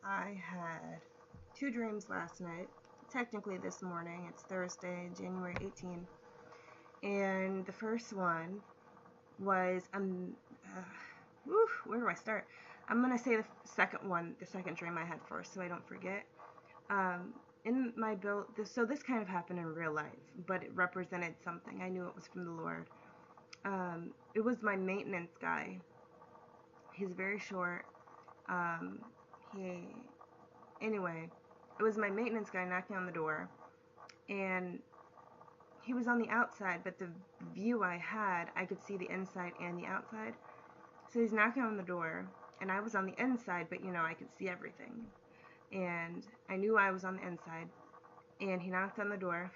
I had two dreams last night. Technically this morning. It's Thursday, January 18th. And the first one was uh, where do I start? I'm gonna say the second one, the second dream I had first, so I don't forget. Um, in my build, so this kind of happened in real life, but it represented something. I knew it was from the Lord. It was my maintenance guy. He's very short. Um, he Anyway, it was my maintenance guy knocking on the door, and he was on the outside, but the view I had, I could see the inside and the outside. So he's knocking on the door, and I was on the inside, but I could see everything. And I knew I was on the inside, and he knocked on the door,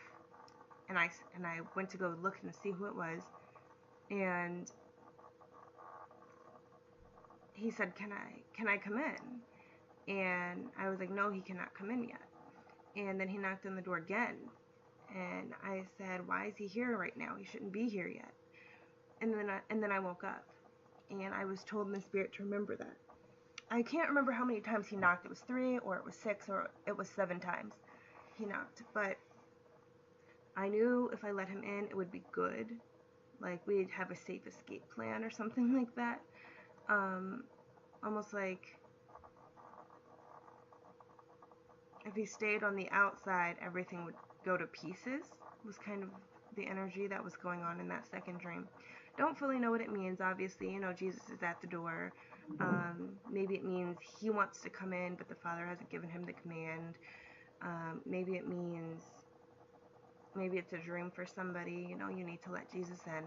and I went to go look and see who it was, and he said, "Can I come in?" And I was like, "No, he cannot come in yet." And then he knocked on the door again, and I said, "Why is he here right now? He shouldn't be here yet." And then I woke up, and I was told in the spirit to remember that. I can't remember how many times he knocked. It was 3, or it was 6, or it was 7 times he knocked. But I knew if I let him in, it would be good. Like we'd have a safe escape plan or something like that. Um, Almost like if he stayed on the outside, everything would go to pieces. Was kind of the energy that was going on in that second dream. Don't fully know what it means. Obviously, Jesus is at the door. Maybe it means he wants to come in, but the Father hasn't given him the command. Maybe it means, maybe it's a dream for somebody. You need to let Jesus in.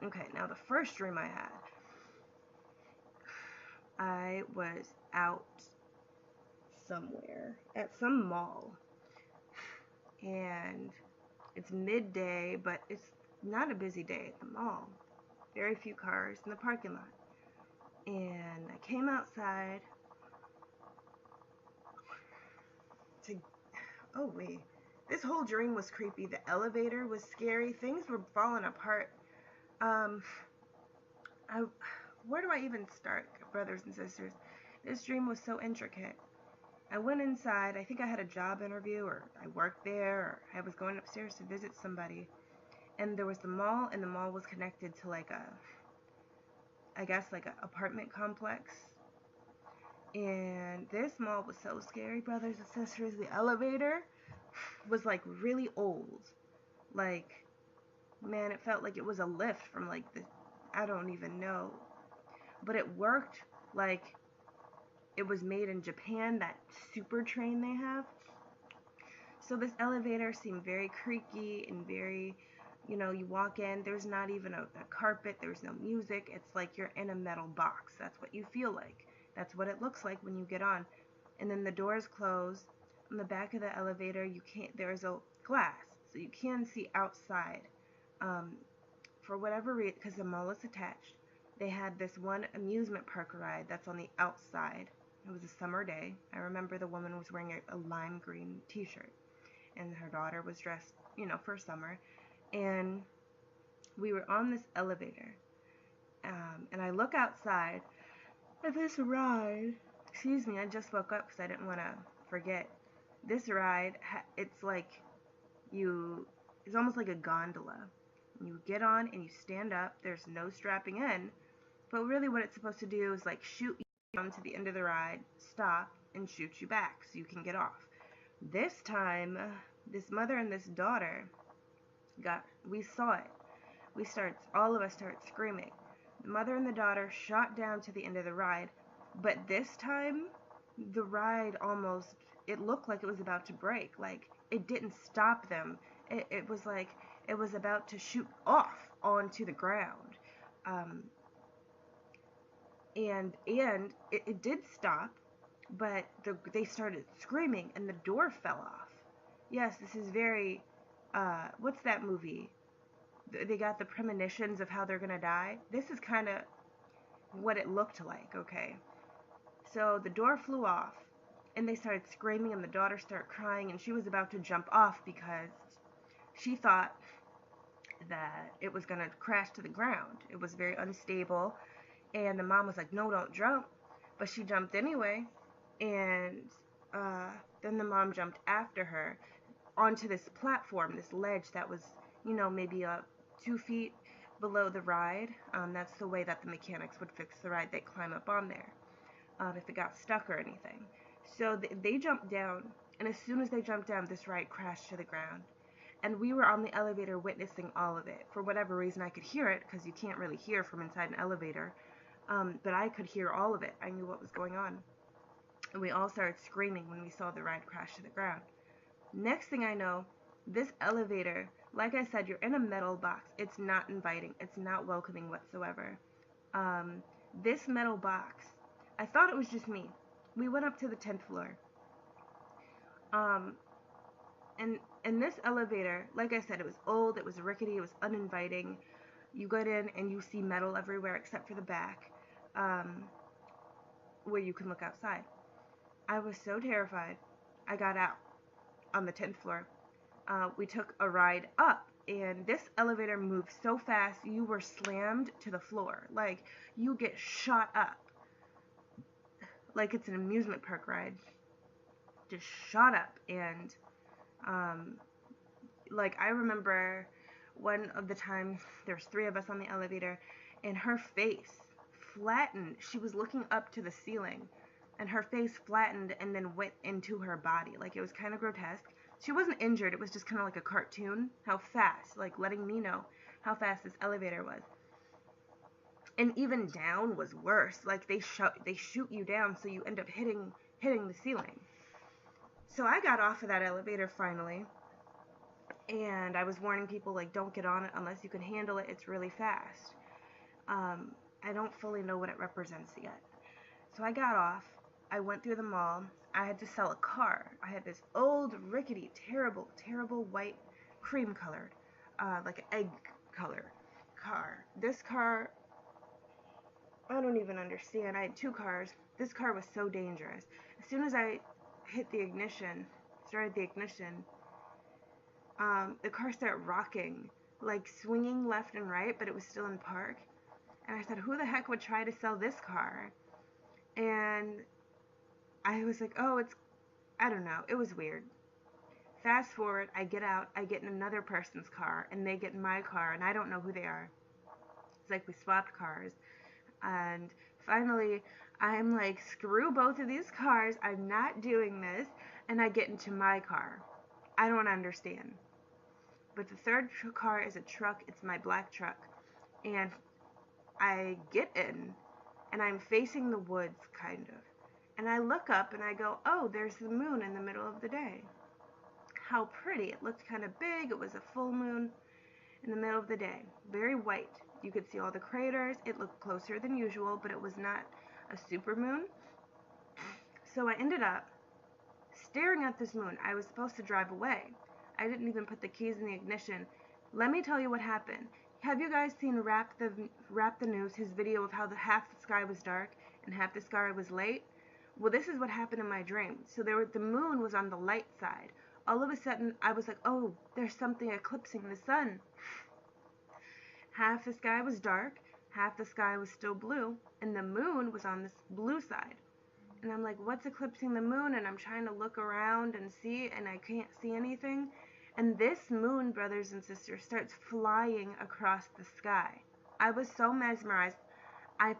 Okay, now the first dream I was out somewhere at some mall, and it's midday, but it's not a busy day at the mall. Very few cars in the parking lot. And I came outside to. Oh, wait. This whole dream was creepy. The elevator was scary. Things were falling apart. Um, I, where do I even start, brothers and sisters? This dream was so intricate. I went inside. I think I had a job interview, or I worked there, or I was going upstairs to visit somebody. And there was the mall, and the mall was connected to I guess like an apartment complex. And this mall was so scary, brothers and sisters. The elevator was like really old. Like, man, it felt like it was a lift from like I don't even know. But it worked like it was made in Japan, that super train they have. So this elevator seemed very creaky and very, you walk in, there's not even a carpet, there's no music. It's like you're in a metal box. That's what you feel like. That's what it looks like when you get on. And then the doors close. On the back of the elevator, there's a glass, so you can see outside. Um, for whatever reason, because the mall is attached, they had this one amusement park ride that's on the outside. It was a summer day. I remember the woman was wearing a lime green t-shirt, and her daughter was dressed, for summer. And we were on this elevator, and I look outside, and this ride, excuse me, I just woke up because I didn't want to forget. This ride, it's like it's almost like a gondola. You get on and you stand up. There's no strapping in, but really what it's supposed to do is like shoot you down to the end of the ride, stop, and shoot you back so you can get off. This time, this mother and this daughter we saw it. All of us started screaming. The mother and the daughter shot down to the end of the ride, but this time, the ride it looked like it was about to break. Like, it didn't stop them. It was like it was about to shoot off onto the ground. Um, and it did stop, but they started screaming, and the door fell off. Yes, this is very, what's that movie? They got the premonitions of how they're gonna die. This is kind of what it looked like, okay? So the door flew off, and they started screaming, and the daughter started crying, and she was about to jump off because she thought that it was gonna crash to the ground. It was very unstable, and the mom was like, "No, don't jump," but she jumped anyway, And then the mom jumped after her onto this platform, this ledge that was, maybe 2 feet below the ride. That's the way that the mechanics would fix the ride. They'd climb up on there if it got stuck or anything. So they jumped down, and as soon as they jumped down, this ride crashed to the ground. And we were on the elevator witnessing all of it. For whatever reason, I could hear it, because you can't really hear from inside an elevator. But I could hear all of it. I knew what was going on. And we all started screaming when we saw the ride crash to the ground. Next thing I know, this elevator, like I said, you're in a metal box. It's not inviting. It's not welcoming whatsoever. This metal box, I thought it was just me. We went up to the 10th floor. And this elevator, like I said, it was old, it was rickety, it was uninviting. You get in and you see metal everywhere except for the back, where you can look outside. I was so terrified. I got out on the 10th floor. We took a ride up, and this elevator moved so fast, you were slammed to the floor. Like, you get shot up. Like it's an amusement park ride. Just shot up. And, like, I remember one of the times, there's 3 of us on the elevator, and her face flattened. She was looking up to the ceiling, and her face flattened and then went into her body. Like, it was kind of grotesque. She wasn't injured. It was just kind of like a cartoon. How fast, like letting me know how fast this elevator was. And even down was worse. Like, they shoot you down, so you end up hitting the ceiling. So I got off of that elevator finally, and I was warning people, like, don't get on it unless you can handle it. It's really fast. I don't fully know what it represents yet. So I got off. I went through the mall. I had to sell a car. I had this old, rickety, terrible, terrible white, cream colored, like an egg color car. This car, I don't even understand. I had 2 cars. This car was so dangerous. As soon as I hit the ignition, started the ignition, the car started rocking, like swinging left and right, but it was still in park. And I said, who the heck would try to sell this car? And I was like, oh, I don't know. It was weird. Fast forward, I get out, I get in another person's car, and they get in my car, and I don't know who they are. It's like we swapped cars. And finally, I'm like, screw both of these cars. I'm not doing this. And I get into my car. I don't understand. But the third car is a truck. It's my black truck. And I get in, and I'm facing the woods, kind of. And I look up, and I go, oh, there's the moon in the middle of the day. How pretty. It looked kind of big. It was a full moon in the middle of the day. Very white. You could see all the craters. It looked closer than usual, but it was not a super moon. So I ended up staring at this moon. I was supposed to drive away. I didn't even put the keys in the ignition. Let me tell you what happened. Have you guys seen Rap the News, his video of how half the sky was dark and half the sky was light? Well, this is what happened in my dream. So the moon was on the light side. All of a sudden, I was like, oh, there's something eclipsing the sun. Half the sky was dark, half the sky was still blue, and the moon was on this blue side. And I'm like, what's eclipsing the moon? And I'm trying to look around and see, and I can't see anything. And this moon, brothers and sisters, starts flying across the sky. I was so mesmerized. I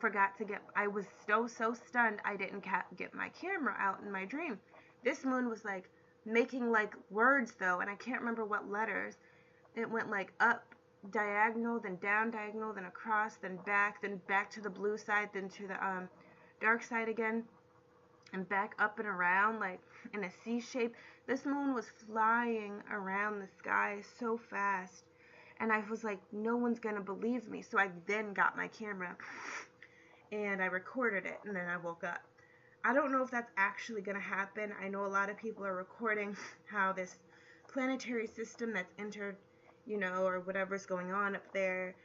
was so stunned I didn't get my camera out in my dream. This moon was like making like words though, and I can't remember what letters. It went like up diagonal, then down diagonal, then across, then back to the blue side, then to the dark side again, and back up and around like in a C shape. This moon was flying around the sky so fast. And I was like, no one's going to believe me. So I then got my camera and I recorded it, and then I woke up. I don't know if that's actually going to happen. I know a lot of people are recording how this planetary system that's entered, or whatever's going on up there,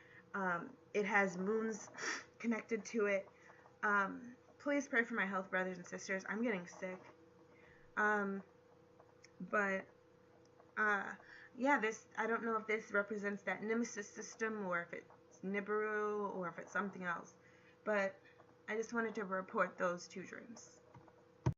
it has moons connected to it. Please pray for my health, brothers and sisters. I'm getting sick. Yeah, I don't know if this represents that Nemesis system, or if it's Nibiru, or if it's something else. But I just wanted to report those 2 dreams.